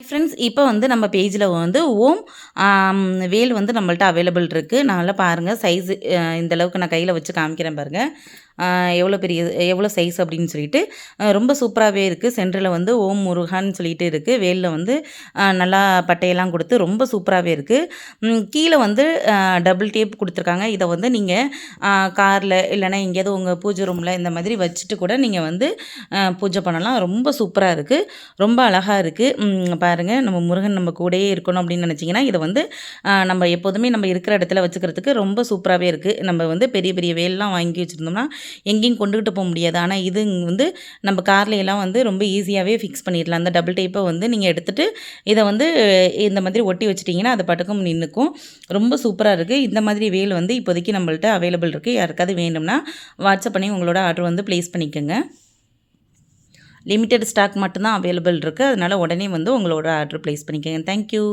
Friends, இப்போ வந்து நம்ம பேஜில வந்து ஓம் வேல் வந்து நம்மள்ட்ட அவைலபிள் இருக்குது. நல்லா பாருங்கள் சைஸு இந்த அளவுக்கு நான் கையில் வச்சு காமிக்கிறேன் பாருங்கள். எவ்வளோ பெரிய எவ்வளோ சைஸ் அப்படின்னு சொல்லிட்டு ரொம்ப சூப்பராகவே இருக்குது. சென்டரில் வந்து ஓம் முருகான்னு சொல்லிட்டு இருக்குது. வேலில் வந்து நல்லா பட்டையெல்லாம் கொடுத்து ரொம்ப சூப்பராகவே இருக்குது. கீழே வந்து டபுள் டேப் கொடுத்துருக்காங்க. இதை வந்து நீங்கள் காரில் இல்லைனா எங்கேயாவது உங்கள் பூஜை ரூமில் இந்த மாதிரி வச்சுட்டு கூட நீங்கள் வந்து பூஜை பண்ணலாம். ரொம்ப சூப்பராக இருக்குது, ரொம்ப அழகாக இருக்குது. பாருங்கள், நம்ம முருகன் நம்ம கூடயே இருக்கணும் அப்படின்னு நினச்சிங்கன்னா இதை வந்து நம்ம எப்போதுமே நம்ம இருக்கிற இடத்துல வச்சுக்கிறதுக்கு ரொம்ப சூப்பராகவே இருக்குது. நம்ம வந்து பெரிய பெரிய வேல்லாம் வாங்கி வச்சுருந்தோம்னா எங்கேயும் கொண்டுகிட்டு போக முடியாது. ஆனால் இது வந்து நம்ம கார்ல எல்லாம் வந்து ரொம்ப ஈஸியாகவே ஃபிக்ஸ் பண்ணிடலாம். அந்த டபுள் டேப்பை வந்து நீங்கள் எடுத்துகிட்டு இதை வந்து இந்த மாதிரி ஒட்டி வச்சிட்டிங்கன்னா அது பாட்டுக்கும் நின்றுக்கும். ரொம்ப சூப்பராக இருக்குது. இந்த மாதிரி வேல் வந்து இப்போதைக்கு நம்மள்ட்ட அவைலபிள் இருக்குது. யாருக்காவது வேணும்னா வாட்ஸ்அப் பண்ணி உங்களோட ஆர்டர் வந்து ப்ளேஸ் பண்ணிக்கோங்க. லிமிட்டட் ஸ்டாக் மட்டும்தான் அவைலபிள் இருக்குது. அதனால் உடனே வந்து உங்களோட ஆர்டர் ப்ளேஸ் பண்ணிக்கோங்க. தேங்க்யூ.